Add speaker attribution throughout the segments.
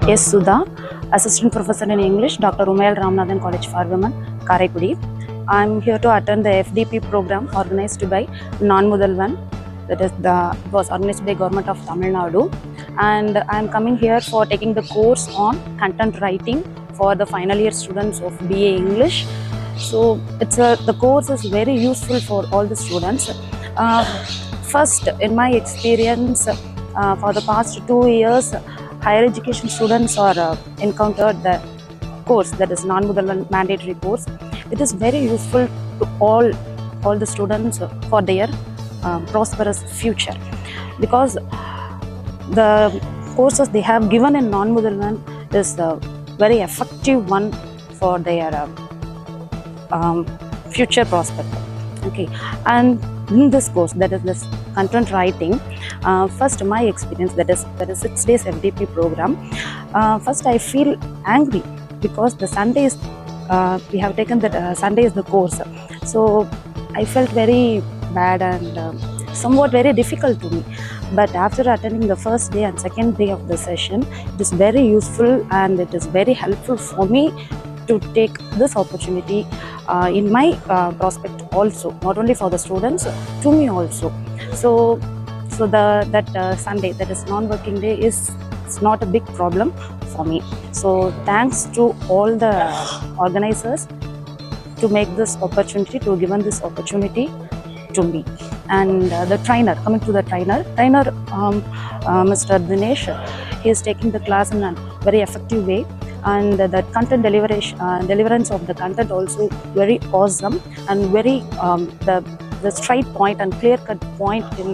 Speaker 1: S. Sudha, Assistant Professor in English, Dr. Umayal Ramanathan College for Women, Karaikudi. I am here to attend the FDP program organized by Non-Mudalvan, that is it was organized by Government of Tamil Nadu, and I am coming here for taking the course on content writing for the final year students of BA English. So the course is very useful for all the students. First, in my experience, for the past 2 years, higher education students are encountered the course, that is non-Mudalvan mandatory course. It is very useful to all the students for their prosperous future, because the courses they have given in non-Mudalvan is a very effective one for their future prospect. Okay, and in this course, that is this content writing, first my experience, that is 6 days FDP program. First I feel angry because the Sundays we have taken that Sunday is the course, so I felt very bad and somewhat very difficult to me. But after attending the first day and second day of the session, it is very useful and it is very helpful for me to take this opportunity in my prospect also, not only for the students, to me also. So that Sunday, that is non-working day, is not a big problem for me. So thanks to all the organizers to make this opportunity, to given this opportunity to me. And the trainer, coming to the trainer, Mr. Dinesh, he is taking the class in a very effective way, and the content deliverance of the content also very awesome, and very the straight point and clear cut point in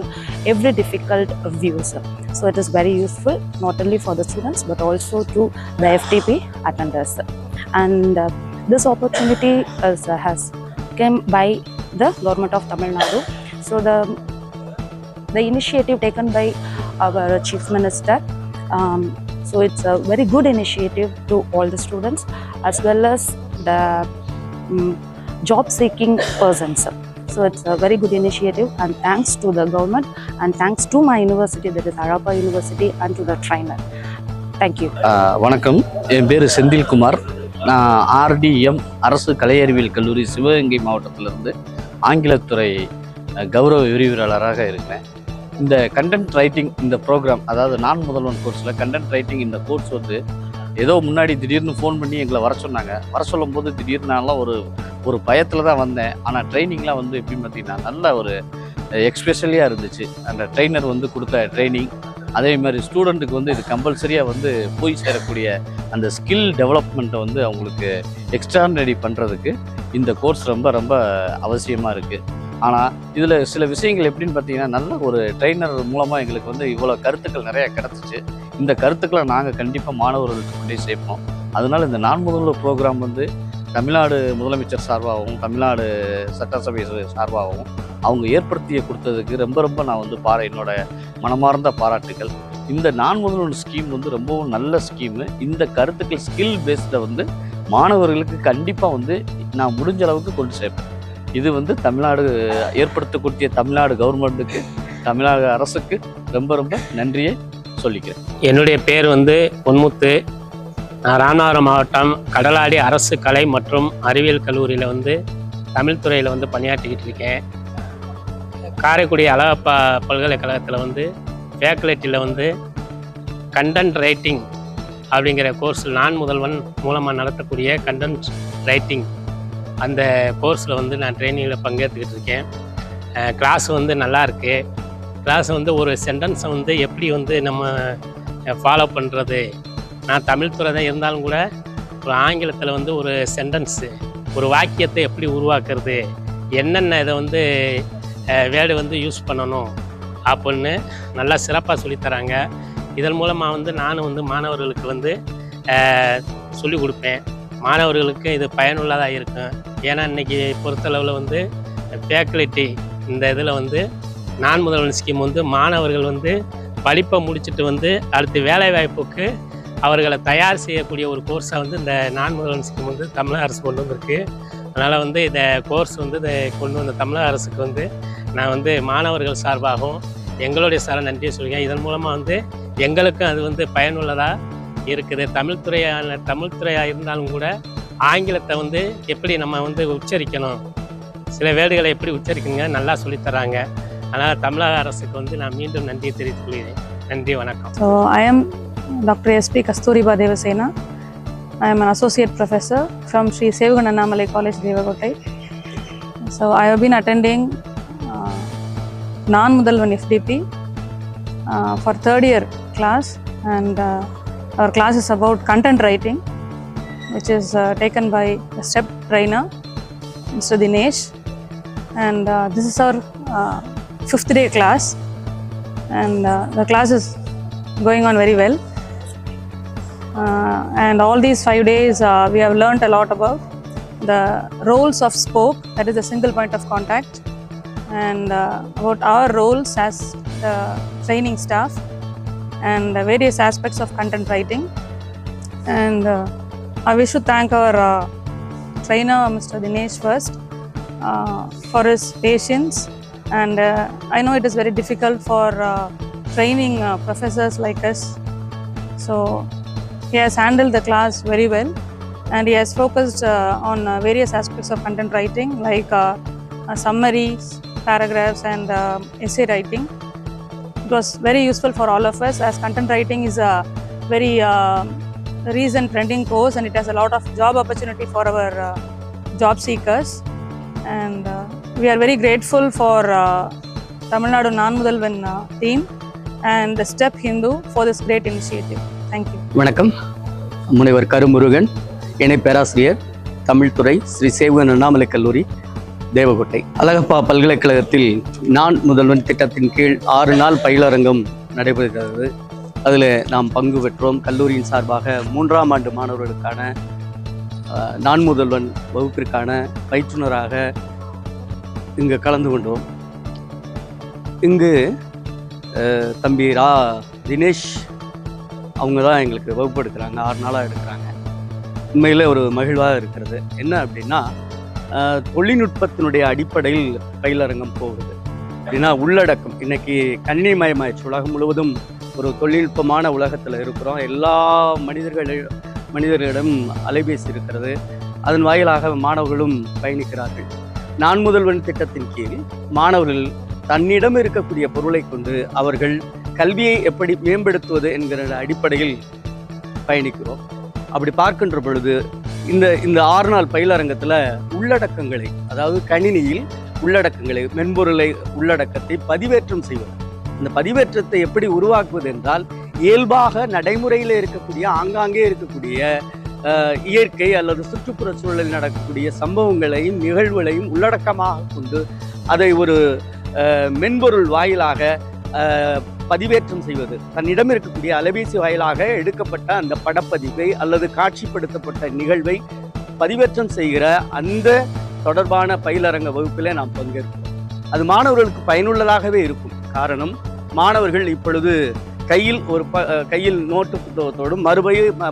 Speaker 1: every difficult views. So it is very useful not only for the students but also to the FTP attenders. And this opportunity has come by the Government of Tamil Nadu. So the initiative taken by our Chief Minister, so it's a very good initiative to all the students as well as the job seeking persons. So it's a very good initiative, and thanks to the government and thanks to my university, that is Arapa University, and to the trainer. Thank you.
Speaker 2: வணக்கம், என் பேர் செந்தில்குமார். நான் RDM அரசு கலை அறிவியல் கல்லூரி சிவகங்கை மாவட்டத்திலிருந்து ஆங்கிலத்துறை கௌரவ விரிவுரையாளராக இருக்கிறேன். இந்த கண்டென்ட் ரைட்டிங் இந்த ப்ரோக்ராம், அதாவது நான்-முதல்வன் கோர்ஸில் கண்டென்ட் ரைட்டிங் இந்த கோர்ஸ் வந்து ஏதோ முன்னாடி திடீர்னு ஃபோன் பண்ணி எங்களை வர சொன்னாங்க. வர சொல்லும்போது திடீர்னு நான்லாம் ஒரு பயத்தில் தான் வந்தேன். ஆனால் ட்ரைனிங்லாம் வந்து எப்படின்னு பார்த்தீங்கன்னா நல்ல ஒரு எக்ஸ்பெஷலியாக இருந்துச்சு. அந்த ட்ரெயினர் வந்து கொடுத்த ட்ரைனிங், அதே மாதிரி ஸ்டூடெண்ட்டுக்கு வந்து இது கம்பல்சரியாக வந்து போய் சேரக்கூடிய அந்த ஸ்கில் டெவலப்மெண்ட்டை வந்து அவங்களுக்கு எக்ஸ்ட்ரானரி பண்ணுறதுக்கு இந்த கோர்ஸ் ரொம்ப ரொம்ப அவசியமாக இருக்குது. ஆனால் இதில் சில விஷயங்கள் எப்படின்னு பார்த்தீங்கன்னா, நல்ல ஒரு ட்ரெயினர் மூலமாக எங்களுக்கு வந்து இவ்வளோ கருத்துக்கள் நிறையா கிடச்சிச்சு. இந்த கருத்துக்களை நாங்கள் கண்டிப்பாக மாணவர்களுக்கு கொண்டே சேர்ப்போம். அதனால் இந்த நான்-முதல்வர் ப்ரோக்ராம் வந்து தமிழ்நாடு முதலமைச்சர் சார்பாகவும் தமிழ்நாடு சட்டசபை சார்பாகவும் அவங்க ஏற்படுத்திய கொடுத்ததுக்கு ரொம்ப ரொம்ப நான் வந்து என்னோட மனமார்ந்த பாராட்டுகள். இந்த நான்-முதல்வர் ஸ்கீம் வந்து ரொம்பவும் நல்ல ஸ்கீமு. இந்த கருத்துக்கள் ஸ்கில் பேஸ்டில் வந்து மாணவர்களுக்கு கண்டிப்பாக வந்து நான் முடிஞ்ச அளவுக்கு கொண்டு சேர்ப்பேன். இது வந்து தமிழ்நாடு ஏற்படுத்தக்கூடிய தமிழ்நாடு கவர்மெண்ட்டுக்கு, தமிழ்நாடு அரசுக்கு ரொம்ப ரொம்ப நன்றியை சொல்லிக்கிறேன்.
Speaker 3: என்னுடைய பேர் வந்து பொன்முத்து. நான் ராமநாதபுரம் மாவட்டம் கடலாடி அரசு கலை மற்றும் அறிவியல் கல்லூரியில் வந்து தமிழ் துறையில் வந்து பணியாற்றிக்கிட்டு இருக்கேன். காரைக்குடி அழகப்பா பல்கலைக்கழகத்தில் வந்து ஃபேக்கல்ட்டியில் வந்து கண்டென்ட் ரைட்டிங் அப்படிங்கிற கோர்ஸ் நான்-முதல்வன் மூலமாக நடத்தக்கூடிய கண்டென்ட் ரைட்டிங் அந்த கோர்ஸில் வந்து நான் ட்ரைனிங்கில் பங்கேற்றுக்கிட்டு இருக்கேன். கிளாஸ் வந்து நல்லாயிருக்கு. கிளாஸ் வந்து ஒரு சென்டென்ஸை வந்து எப்படி வந்து நம்ம ஃபாலோ பண்ணுறது, நான் தமிழ் துறை தான் இருந்தாலும் கூட ஒரு ஆங்கிலத்தில் வந்து ஒரு சென்டென்ஸு, ஒரு வாக்கியத்தை எப்படி உருவாக்குறது, என்னென்ன இதை வந்து வேர்டு வந்து யூஸ் பண்ணணும் அப்படின்னு நல்லா சிறப்பாக சொல்லித்தராங்க. இதன் மூலமாக வந்து நானும் வந்து மாணவர்களுக்கு வந்து சொல்லிக் கொடுப்பேன். மாணவர்களுக்கு இது பயனுள்ளதாக இருக்கும். ஏன்னா இன்றைக்கி பொறுத்தளவில் வந்து ஃபேக்கல்ட்டி இந்த இதில் வந்து நான்-முதல்வன் ஸ்கீம் வந்து மாணவர்கள் வந்து படிப்பை முடிச்சுட்டு வந்து அடுத்து வேலைவாய்ப்புக்கு அவர்களை தயார் செய்யக்கூடிய ஒரு கோர்ஸாக வந்து இந்த நான்-முதல்வன் ஸ்கீம் வந்து தமிழக அரசு கொண்டு வந்திருக்கு. அதனால் வந்து இந்த கோர்ஸ் வந்து இதை கொண்டு வந்த தமிழக அரசுக்கு வந்து நான் வந்து மாணவர்கள் சார்பாகவும் எங்களுடைய நன்றியை சொல்கிறேன். இதன் மூலமாக வந்து எங்களுக்கும் அது வந்து பயனுள்ளதாக இருக்குது. தமிழ் துறையாக இருந்தாலும் கூட ஆங்கிலத்தை வந்து எப்படி நம்ம வந்து உச்சரிக்கணும், சில வேர்டுகளை எப்படி உச்சரிக்கணுங்க நல்லா சொல்லித்தராங்க. அதனால் தமிழக அரசுக்கு வந்து நான் மீண்டும் நன்றி தெரிவித்துக் கொள்கிறேன். நன்றி, வணக்கம்.
Speaker 1: So I am Dr. S.P. Kasturiba Devasena. I am an associate professor from Sri Sevagan Annamalai College, Devakottai. So I have been attending non-Mudalvan FDP for third year class, and our class is about content writing, which is taken by the STEP trainer, Mr. Dinesh, and this is our 5th day class, and the class is going on very well. And all these 5 days we have learnt a lot about the roles of spoke, that is the single point of contact, and about our roles as the training staff, and the various aspects of content writing. And I wish to thank our trainer, Mr. Dinesh, first for his patience, and I know it is very difficult for training professors like us. So he has handled the class very well, and he has focused on various aspects of content writing, like summaries, paragraphs, and essay writing. It was very useful for all of us, as content writing is a very recent trending course, and it has a lot of job opportunity for our job seekers. And we are very grateful for Tamil Nadu Non-Mudalvan team and the STEP Hindu for this great initiative. Thank you.
Speaker 4: வணக்கம். முனைவர் கருமுருகன், இணை பேராசிரியர், தமிழ் துறை, ஸ்ரீ சேவகன் அண்ணாமலை கல்லூரி, தேவகோட்டை. அழகப்பா பல்கலைக்கழகத்தில் நான் முதல்வன் திட்டத்தின் கீழ் 6 நாள் பயிலரங்கம் நடைபெறுகிறது. அதில் நாம் பங்கு பெற்றோம். கல்லூரியின் சார்பாக 3ஆம் ஆண்டு மாணவர்களுக்கான நான் முதல்வன் வகுப்பிற்கான பயிற்றுனராக இங்கு கலந்து கொண்டோம். இங்கு தம்பி தினேஷ் அவங்க தான் எங்களுக்கு வகுப்பு எடுக்கிறாங்க. 6 நாளாக எடுக்கிறாங்க. உண்மையில் ஒரு மகிழ்வாக இருக்கிறது. என்ன அப்படின்னா, தொழில்நுட்பத்தினுடைய அடிப்படையில் பயிலரங்கம் போகுது அப்படின்னா உள்ளடக்கம். இன்னைக்கு கணினிமயமாயிடுச்சு. உலகம் முழுவதும் ஒரு தொழில்நுட்பமான உலகத்தில் இருக்கிறோம். எல்லா மனிதர்களிடம் அலைபேசி இருக்கிறது. அதன் வாயிலாக மாணவர்களும் பயணிக்கிறார்கள். நான் முதல்வன் திட்டத்தின் கீழ் மாணவர்கள் தன்னிடம் இருக்கக்கூடிய பொருளை கொண்டு அவர்கள் கல்வியை எப்படி மேம்படுத்துவது என்கிற அடிப்படையில் பயணிக்கிறோம். அப்படி பார்க்கின்ற பொழுது இந்த 6 நாள் பயிலரங்கத்தில் உள்ளடக்கங்களை, அதாவது கணினியில் உள்ளடக்கங்களை, மென்பொருளை உள்ளடக்கத்தை பதிவேற்றம் செய்வது. அந்த பதிவேற்றத்தை எப்படி உருவாக்குவது என்றால், இயல்பாக நடைமுறையில் இருக்கக்கூடிய, ஆங்காங்கே இருக்கக்கூடிய இயற்கை அல்லது சுற்றுப்புற சூழலில் நடக்கக்கூடிய சம்பவங்களையும் நிகழ்வுகளையும் உள்ளடக்கமாக கொண்டு அதை ஒரு மென்பொருள் வாயிலாக பதிவேற்றம் செய்வது. தன்னிடம் இருக்கக்கூடிய அலைபேசி வாயிலாக எடுக்கப்பட்ட அந்த படப்பதிவை அல்லது காட்சிப்படுத்தப்பட்ட நிகழ்வை பதிவேற்றம் செய்கிற அந்த தொடர்பான பயிலரங்க வகுப்பிலே நாம் பங்கேற்போம். அது மாணவர்களுக்கு பயனுள்ளதாகவே இருக்கும். காரணம், மாணவர்கள் இப்பொழுது கையில் நோட்டு புத்தகத்தோடும்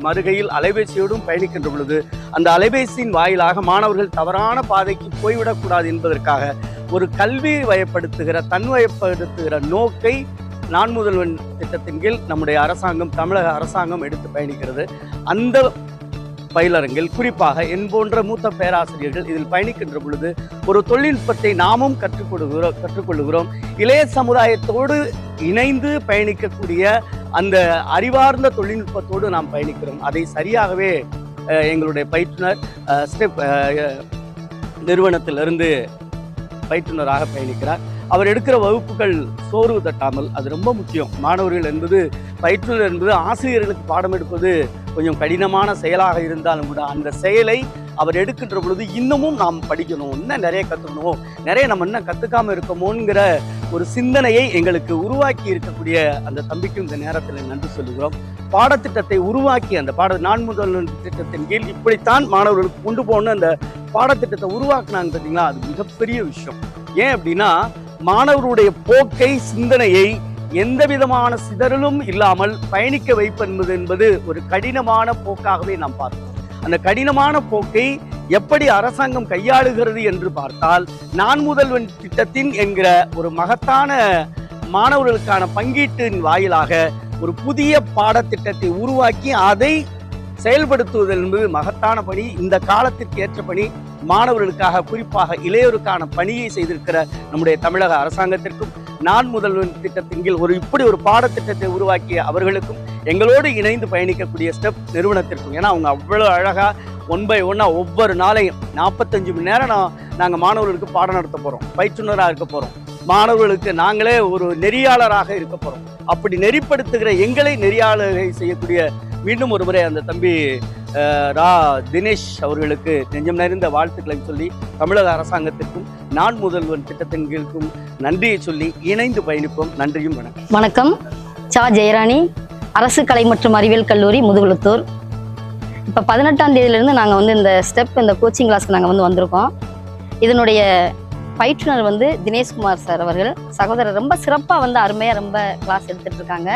Speaker 4: மறுகையில் அலைபேசியோடும் பயணிக்கின்ற பொழுது அந்த அலைபேசியின் வாயிலாக மாணவர்கள் தவறான பாதைக்கு போய்விடக்கூடாது என்பதற்காக ஒரு கல்வி வயப்படுத்துகிற, தன்வயப்படுத்துகிற நோக்கை நான் முதல்வன் திட்டத்தின் கீழ் நம்முடைய அரசாங்கம், தமிழக அரசாங்கம் எடுத்து பயணிக்கிறது. அந்த பயிலரங்கில் குறிப்பாக என் போன்ற மூத்த பேராசிரியர்கள் இதில் பயணிக்கின்ற பொழுது ஒரு தொழில்நுட்பத்தை நாமும் கற்றுக்கொள்ளுகிறோம். இளைய சமுதாயத்தோடு இணைந்து பயணிக்கக்கூடிய அந்த அறிவார்ந்த தொழில்நுட்பத்தோடு நாம் பயணிக்கிறோம். அதை சரியாகவே எங்களுடைய பயிற்றுனர் ஸ்டெப் நிறுவனத்திலிருந்து பயிற்றுனராக பயணிக்கிறார். அவர் எடுக்கிற வகுப்புகள் சோர்வு தட்டாமல், அது ரொம்ப முக்கியம். மாணவர்கள் என்பது, பயிற்றுனர் என்பது ஆசிரியர்களுக்கு பாடம் எடுப்பது கொஞ்சம் கடினமான செயலாக இருந்தாலும் கூட அந்த செயலை அவர் எடுக்கின்ற பொழுது இன்னமும் நாம் படிக்கணும், இன்னும் நிறைய கற்றுக்கணும், நிறைய நம்ம இன்னும் கற்றுக்காமல் இருக்கமோங்கிற ஒரு சிந்தனையை எங்களுக்கு உருவாக்கி இருக்கக்கூடிய அந்த தம்பிக்கும் இந்த நேரத்தில் நன்றி சொல்லுகிறோம். பாடத்திட்டத்தை உருவாக்கி அந்த நான் முதல்வன் திட்டத்தின் கீழ் இப்படித்தான் மாணவர்களுக்கு கொண்டு போகணும் அந்த பாடத்திட்டத்தை உருவாக்குனாங்க பார்த்தீங்களா, அது மிகப்பெரிய விஷயம். ஏன் அப்படின்னா, மாணவருடைய போக்கை, சிந்தனையை எந்த விதமான சிதறலும் இல்லாமல் பயணிக்க வைப்பது என்பது ஒரு கடினமான போக்காகவே நாம் பார்க்கிறோம். அந்த கடினமான போக்கை எப்படி அரசாங்கம் கையாளுகிறது என்று பார்த்தால், நான் முதல்வன் திட்டத்தின் என்கிற ஒரு மகத்தான மாணவர்களுக்கான பங்கீட்டின் வாயிலாக ஒரு புதிய பாடத்திட்டத்தை உருவாக்கி அதை செயல்படுத்துவது என்பது மகத்தான பணி. இந்த காலத்திற்கு ஏற்ற பணி. மாணவர்களுக்காக, குறிப்பாக இளையோருக்கான பணியை செய்திருக்கிற நம்முடைய தமிழக அரசாங்கத்திற்கும், நான் முதல்வன் திட்டத்தின் கீழ் இப்படி ஒரு பாடத்திட்டத்தை உருவாக்கிய அவர்களுக்கும், எங்களோடு இணைந்து பயணிக்கக்கூடிய ஸ்டெப் நிறுவனத்திற்கும், ஏன்னா அவங்க அவ்வளோ அழகா 1 by 1 ஒவ்வொரு நாளையும் 45 மணி நேரம் நாங்கள் மாணவர்களுக்கு பாடம் நடத்த போகிறோம், பயிற்றுனராக இருக்க போகிறோம், மாணவர்களுக்கு நாங்களே ஒரு நெறியாளராக இருக்க போகிறோம். அப்படி நெறிப்படுத்துகிற எங்களை நெறியாளரை செய்யக்கூடிய மீண்டும் ஒரு முறை அந்த தம்பி தினேஷ் அவர்களுக்கு நெஞ்சம் நிறைந்த வாழ்த்துக்களை சொல்லி, தமிழக அரசாங்கத்திற்கும் நான் முதல்வன் திட்டத்தின் கீழுக்கும் நன்றியை சொல்லி இணைந்து பயணிப்போம். நன்றியும் வணக்கம்.
Speaker 5: வணக்கம். சா ஜெயராணி, அரசு கலை மற்றும் அறிவியல் கல்லூரி, முதுகுளத்தூர். இப்போ 18ஆம் தேதியிலேருந்து நாங்கள் இந்த கோச்சிங் கிளாஸ்க்கு நாங்கள் வந்திருக்கோம். இதனுடைய பயிற்றுனர் தினேஷ்குமார் சார் அவர்கள், சகோதரர் ரொம்ப சிறப்பாக அருமையாக ரொம்ப கிளாஸ் எடுத்துகிட்டு இருக்காங்க.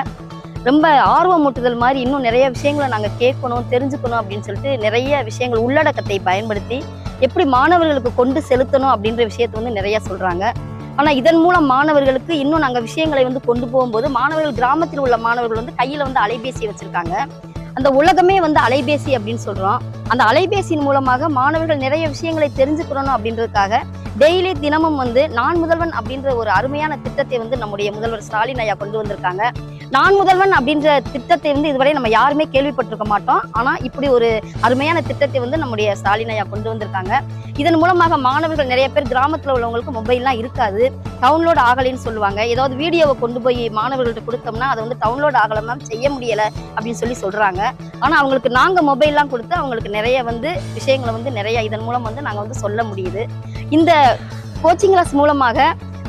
Speaker 5: ரொம்ப ஆர்வமூட்டுதல் மாதிரி இன்னும் நிறைய விஷயங்களை நாங்கள் கேட்கணும், தெரிஞ்சுக்கணும் அப்படின்னு சொல்லிட்டு நிறைய விஷயங்கள் உள்ளடக்கத்தை பயன்படுத்தி எப்படி மாணவர்களுக்கு கொண்டு செலுத்தணும் அப்படின்ற விஷயத்தை நிறைய சொல்கிறாங்க. ஆனால் இதன் மூலம் மாணவர்களுக்கு இன்னும் நாங்கள் விஷயங்களை கொண்டு போகும்போது, மாணவர்கள் கிராமத்தில் உள்ள மாணவர்கள் கையில் அலைபேசி வச்சுருக்காங்க. அந்த உலகமே அலைபேசி அப்படின்னு சொல்கிறோம். அந்த அலைபேசியின் மூலமாக மாணவர்கள் நிறைய விஷயங்களை தெரிஞ்சுக்கணும் அப்படின்றதுக்காக டெய்லி தினமும் நான் முதல்வன் அப்படின்ற ஒரு அருமையான திட்டத்தை நம்முடைய முதல்வர் ஸ்டாலின் ஐயா கொண்டு வந்திருக்காங்க. நான் முதல்வன் அப்படின்ற திட்டத்தை இதுவரை நம்ம யாருமே கேள்விப்பட்டிருக்க மாட்டோம். ஆனால் இப்படி ஒரு அருமையான திட்டத்தை நம்முடைய ஸ்டாலின் ஐயா கொண்டு வந்திருக்காங்க. இதன் மூலமாக மாணவர்கள் நிறைய பேர், கிராமத்தில் உள்ளவங்களுக்கு மொபைல்லாம் இருக்காது, டவுன்லோட் ஆகலைன்னு சொல்லுவாங்க. ஏதாவது வீடியோவை கொண்டு போய் மாணவர்கள்ட்ட கொடுத்தோம்னா அதை டவுன்லோட் ஆகலாம், செய்ய முடியலை அப்படின்னு சொல்கிறாங்க. ஆனால் அவங்களுக்கு நாங்கள் மொபைல்லாம் கொடுத்து அவங்களுக்கு நிறைய விஷயங்களை நிறைய இதன் மூலம் நாங்கள் சொல்ல முடியுது. இந்த கோச்சிங் கிளாஸ் மூலமாக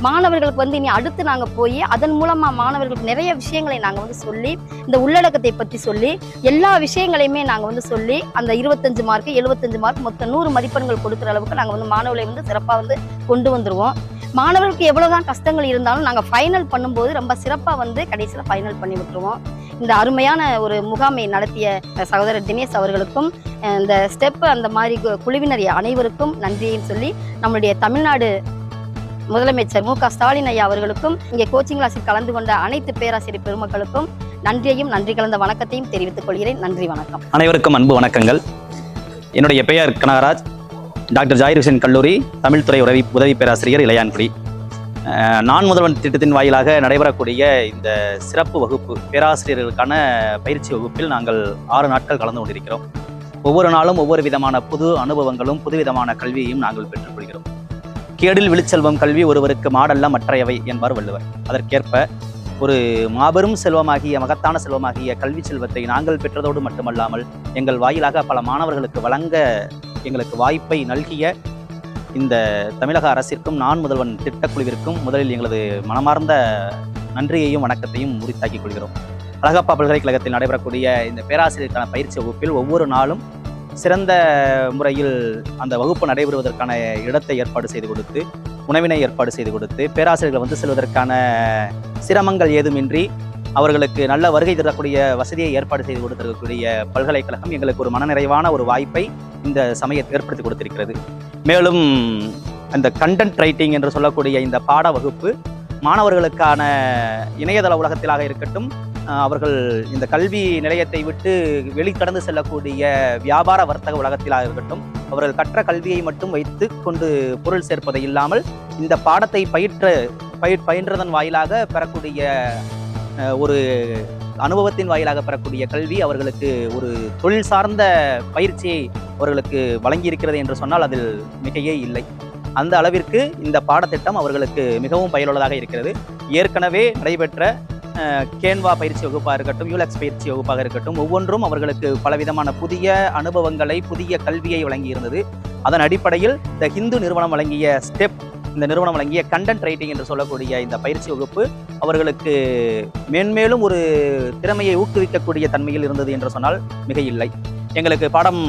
Speaker 5: மாணவர்களுக்கு இனி அடுத்து நாங்கள் போய் அதன் மூலமாக மாணவர்களுக்கு நிறைய விஷயங்களை நாங்கள் சொல்லி, இந்த உள்ளடக்கத்தை பற்றி சொல்லி, எல்லா விஷயங்களையுமே நாங்கள் சொல்லி, அந்த 25 மார்க் 75 மார்க் மொத்தம் 100 மதிப்பெண்கள் கொடுக்குற அளவுக்கு நாங்கள் மாணவர்களை சிறப்பாக கொண்டு வந்துடுவோம். மாணவர்களுக்கு எவ்வளோதான் கஷ்டங்கள் இருந்தாலும் நாங்கள் ஃபைனல் பண்ணும்போது ரொம்ப சிறப்பாக கடைசியில் ஃபைனல் பண்ணி விட்டுருவோம். இந்த அருமையான ஒரு முகாமை நடத்திய சகோதரர் தினேஷ் அவர்களுக்கும், இந்த ஸ்டெப் அந்த மாதிரி குழுவினர் அனைவருக்கும் நன்றியையும் சொல்லி, நம்மளுடைய தமிழ்நாடு முதலமைச்சர் மு.க. ஸ்டாலின் ஐயா அவர்களுக்கும், இங்கே கோச்சிங் கிளாஸில் கலந்து கொண்ட அனைத்து பேராசிரியர் பெருமக்களுக்கும் நன்றியையும் நன்றி கலந்த வணக்கத்தையும் தெரிவித்துக் கொள்கிறேன். நன்றி, வணக்கம்.
Speaker 6: அனைவருக்கும் அன்பு வணக்கங்கள். என்னுடைய பெயர் கனகராஜ், டாக்டர் ஜாகிர் ஹுசைன் கல்லூரி தமிழ்துறை உதவி பேராசிரியர், இளையான்குடி. நான் முதல்வன் திட்டத்தின் வாயிலாக நடைபெறக்கூடிய இந்த சிறப்பு வகுப்பு, பேராசிரியர்களுக்கான பயிற்சி வகுப்பில் நாங்கள் 6 நாட்கள் கலந்து கொண்டிருக்கிறோம். ஒவ்வொரு நாளும் ஒவ்வொரு விதமான புது அனுபவங்களும் புதுவிதமான கல்வியையும் நாங்கள் பெற்றுக்கொள்கிறோம். கேடில் விழுச்செல்வம் கல்வி ஒருவருக்கு மாடல்ல மற்றையவை என்பார் வள்ளுவர். அதற்கேற்ப ஒரு மாபெரும் செல்வமாகிய, மகத்தான செல்வமாகிய கல்வி செல்வத்தை நாங்கள் பெற்றதோடு மட்டுமல்லாமல் எங்கள் வாயிலாக பல மாணவர்களுக்கு வழங்க எங்களுக்கு வாய்ப்பை நல்கிய இந்த தமிழக அரசிற்கும் நான் முதல்வன் திட்டக்குழுவிற்கும் முதலில் எங்களது மனமார்ந்த நன்றியையும் வணக்கத்தையும் உரித்தாக்கிக் கொள்கிறோம். அழகப்பா பல்கலைக்கழகத்தில் நடைபெறக்கூடிய இந்த பேராசிரியருக்கான பயிற்சி வகுப்பில் ஒவ்வொரு நாளும் சிறந்த முறையில் அந்த வகுப்பு நடைபெறுவதற்கான இடத்தை ஏற்பாடு செய்து கொடுத்து, உணவினை ஏற்பாடு செய்து கொடுத்து, பேராசிரியர்கள் செல்வதற்கான சிரமங்கள் ஏதுமின்றி அவர்களுக்கு நல்ல வருகை தரக்கூடிய வசதியை ஏற்பாடு செய்து கொடுத்திருக்கக்கூடிய பல்கலைக்கழகம் எங்களுக்கு ஒரு மனநிறைவான ஒரு வாய்ப்பை இந்த சமயத்தை ஏற்படுத்தி கொடுத்திருக்கிறது. மேலும் அந்த கண்டென்ட் ரைட்டிங் என்று சொல்லக்கூடிய இந்த பாட வகுப்பு மாணவர்களுக்கான இணையதள உலகத்திலாக இருக்கட்டும், அவர்கள் இந்த கல்வி நிலையத்தை விட்டு வெளிக்கடந்து செல்லக்கூடிய வியாபார வர்த்தக உலகத்திலாக இருக்கட்டும், அவர்கள் கற்ற கல்வியை மட்டும் வைத்து கொண்டு பொருள் சேர்ப்பதை இல்லாமல் இந்த பாடத்தை பயின்றதன் வாயிலாக பெறக்கூடிய ஒரு அனுபவத்தின் வாயிலாக பெறக்கூடிய கல்வி அவர்களுக்கு ஒரு தொழில் சார்ந்த பயிற்சியை அவர்களுக்கு வழங்கியிருக்கிறது என்று சொன்னால் அதில் மிகையே இல்லை. அந்த அளவிற்கு இந்த பாடத்திட்டம் அவர்களுக்கு மிகவும் பயனுள்ளதாக இருக்கிறது. ஏற்கனவே நடைபெற்ற கேன்வா பயிற்சி வகுப்பாக இருக்கட்டும், யூலெக்ஸ் பயிற்சி வகுப்பாக இருக்கட்டும், ஒவ்வொன்றும் அவர்களுக்கு பலவிதமான புதிய அனுபவங்களை, புதிய கல்வியை வழங்கியிருந்தது. அதன் அடிப்படையில் இந்த ஹிந்து நிறுவனம் வழங்கிய ஸ்டெப், இந்த நிறுவனம் வழங்கிய கண்டென்ட் ரைட்டிங் என்று சொல்லக்கூடிய இந்த பயிற்சி வகுப்பு அவர்களுக்கு மேன்மேலும் ஒரு திறமையை ஊக்குவிக்கக்கூடிய தன்மையில் இருந்தது என்று சொன்னால் மிக இல்லை. எங்களுக்கு பாடம்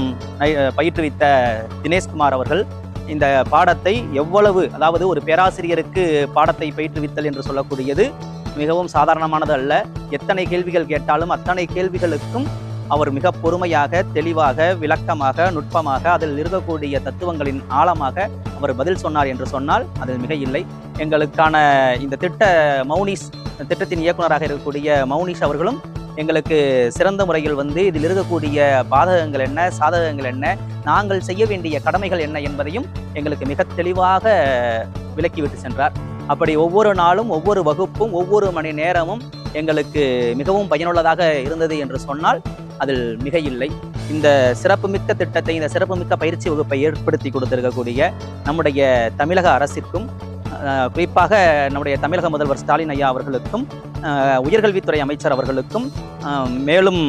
Speaker 6: பயிற்றுவித்த தினேஷ்குமார் அவர்கள் இந்த பாடத்தை எவ்வளவு, அதாவது ஒரு பேராசிரியருக்கு பாடத்தை பயிற்றுவித்தல் என்று சொல்லக்கூடியது மிகவும் சாதாரணமானது அல்ல. எத்தனை கேள்விகள் கேட்டாலும் அத்தனை கேள்விகளுக்கும் அவர் மிக பொறுமையாக, தெளிவாக, விளக்கமாக, நுட்பமாக, அதில் இருக்கக்கூடிய தத்துவங்களின் ஆழமாக அவர் பதில் சொன்னார் என்று சொன்னால் அதில் மிக இல்லை. எங்களுக்கான இந்த திட்டத்தின் இயக்குநராக இருக்கக்கூடிய மௌனிஷ் அவர்களும் எங்களுக்கு சிறந்த முறையில் வந்து இதில் இருக்கக்கூடிய பாதகங்கள் என்ன, சாதகங்கள் என்ன, நாங்கள் செய்ய வேண்டிய கடமைகள் என்ன என்பதையும் எங்களுக்கு மிக தெளிவாக விளக்கிவிட்டு சென்றார். அப்படி ஒவ்வொரு நாளும், ஒவ்வொரு வகுப்பும், ஒவ்வொரு மணி நேரமும் எங்களுக்கு மிகவும் பயனுள்ளதாக இருந்தது என்று சொன்னால் அதில் மிக இல்லை. இந்த சிறப்புமிக்க திட்டத்தை, இந்த சிறப்புமிக்க பயிற்சி வகுப்பை ஏற்படுத்தி கொடுத்திருக்கக்கூடிய நம்முடைய தமிழக அரசிற்கும், குறிப்பாக நம்முடைய தமிழக முதல்வர் ஸ்டாலின் ஐயா அவர்களுக்கும், உயர்கல்வித்துறை அமைச்சர் அவர்களுக்கும், மேலும்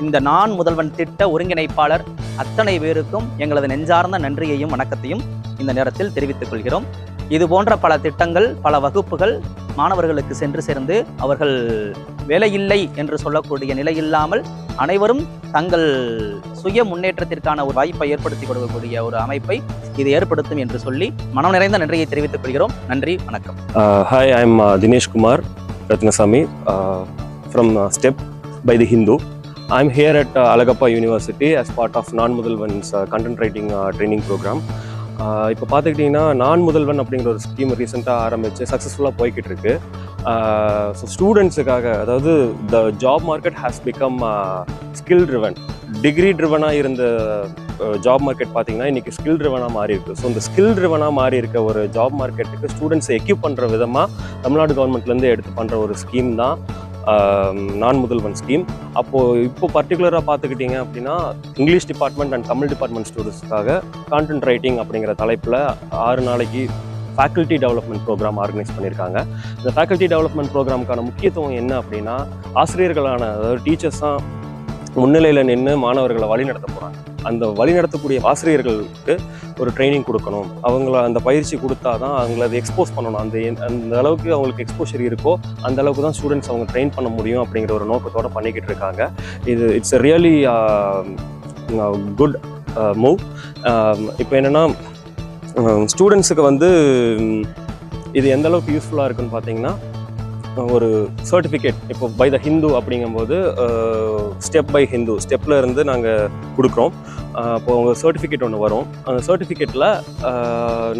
Speaker 6: இந்த நான் முதல்வன் திட்ட ஒருங்கிணைப்பாளர் அத்தனை பேருக்கும் எங்களது நெஞ்சார்ந்த நன்றியையும் வணக்கத்தையும் இந்த நேரத்தில் தெரிவித்துக் கொள்கிறோம். இது போன்ற பல திட்டங்கள், பல வகுப்புகள் மாணவர்களுக்கு சென்று சேர்ந்து அவர்கள் வேலையில்லை என்று சொல்லக்கூடிய நிலையில்லாமல் அனைவரும் தங்கள் சுய முன்னேற்றத்திற்கான ஒரு வாய்ப்பை ஏற்படுத்தி கொடுக்கக்கூடிய ஒரு அமைப்பை இது ஏற்படுத்தும் என்று சொல்லி மனம் நிறைந்த நன்றியை தெரிவித்துக் கொள்கிறோம். நன்றி, வணக்கம்.
Speaker 7: Hi, I'm Dinesh Kumar Ratnasamy from STEP by the Hindu. I'm here at Alagappa University as part of நான் முதல்வன்'s content writing training program. இப்போ பார்த்துக்கிட்டிங்கன்னா நான் முதல்வன் அப்படிங்கிற ஒரு ஸ்கீம் ரீசெண்டாக ஆரம்பித்து சக்ஸஸ்ஃபுல்லாக போய்கிட்டு இருக்கு. ஸோ ஸ்டூடெண்ட்ஸுக்காக, அதாவது the job market has become skill driven. Degree ட்ரிவனாக இருந்த ஜாப் மார்க்கெட் பார்த்தீங்கன்னா இன்றைக்கி ஸ்கில் ட்ரிவனாக மாறி இருக்குது. ஸோ இந்த ஸ்கில் ட்ரிவனாக மாறி இருக்க ஒரு ஜாப் மார்க்கெட்டுக்கு ஸ்டூடெண்ட்ஸை எக்யூப் பண்ணுற விதமாக தமிழ்நாடு கவர்மெண்ட்லேருந்து எடுத்து பண்ணுற ஒரு ஸ்கீம் தான் நான் முதல்வன் ஸ்கீம். இப்போ பர்டிகுலராக பார்த்துக்கிட்டிங்க அப்படின்னா English department and Tamil department ஸ்டூடெண்ட்ஸ்க்காக கான்டென்ட் ரைட்டிங் அப்படிங்கிற தலைப்பில் 6 நாளைக்கு ஃபேக்கல்ட்டி டெவலப்மெண்ட் ப்ரோக்ராம் ஆர்கனைஸ் பண்ணியிருக்காங்க. இந்த ஃபேக்கல்ட்டி டெவலப்மெண்ட் ப்ரோக்ராமுக்கான முக்கியத்துவம் என்ன அப்படின்னா, ஆசிரியர்களான, அதாவது டீச்சர்ஸ் தான் முன்னிலையில் நின்று மாணவர்களை வழிநடத்த போகிறாங்க. அந்த வழிநடத்தக்கூடிய ஆசிரியர்களுக்கு ஒரு ட்ரைனிங் கொடுக்கணும். அவங்கள அந்த பயிற்சி கொடுத்தா தான் அவங்கள அதை எக்ஸ்போஸ் பண்ணணும். அந்த அளவுக்கு அவங்களுக்கு எக்ஸ்போஷர் இருக்கோ அந்த அளவுக்கு தான் ஸ்டூடெண்ட்ஸ் அவங்க ட்ரெயின் பண்ண முடியும் அப்படிங்கிற ஒரு நோக்கத்தோடு பண்ணிக்கிட்டு இருக்காங்க. It's a really good move. இப்போ என்னென்னா, ஸ்டூடெண்ட்ஸுக்கு வந்து இது எந்த அளவுக்கு யூஸ்ஃபுல்லாக இருக்குன்னு பார்த்தீங்கன்னா, ஒரு சர்டிஃபிகேட் இப்போ பை த ஹிந்து அப்படிங்கும்போது ஸ்டெப் பை ஹிந்து ஸ்டெப்பில் இருந்து நாங்கள் கொடுக்குறோம். இப்போ உங்கள் சர்டிஃபிகேட் ஒன்று வரும். அந்த சர்டிஃபிகேட்டில்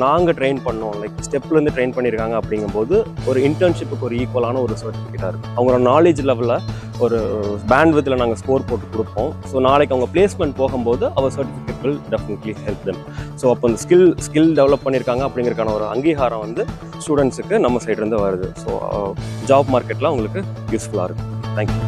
Speaker 7: நாங்கள் ட்ரெயின் பண்ணோம், லைக் ஸ்டெப்லேருந்து ட்ரெயின் பண்ணியிருக்காங்க அப்படிங்கும்போது ஒரு இன்டர்ன்ஷிப்புக்கு ஒரு ஈக்குவலான ஒரு சர்டிஃபிகேட்டாக இருக்கும். அவங்களோட நாலேஜ் லெவலில் ஒரு பேண்ட் வித்தில் நாங்கள் ஸ்கோர் போட்டு கொடுப்போம். ஸோ நாளைக்கு அவங்க பிளேஸ்மெண்ட் போகும்போது அவர் certificate will definitely help them. So அப்போ அந்த ஸ்கில் டெவலப் பண்ணியிருக்காங்க அப்படிங்கிறதுக்கான ஒரு அங்கீகாரம் வந்து ஸ்டூடெண்ட்ஸுக்கு நம்ம சைட்லேருந்து வருது. ஸோ ஜாப் மார்க்கெட்டில் அவங்களுக்கு யூஸ்ஃபுல்லாக இருக்கும். தேங்க்யூ.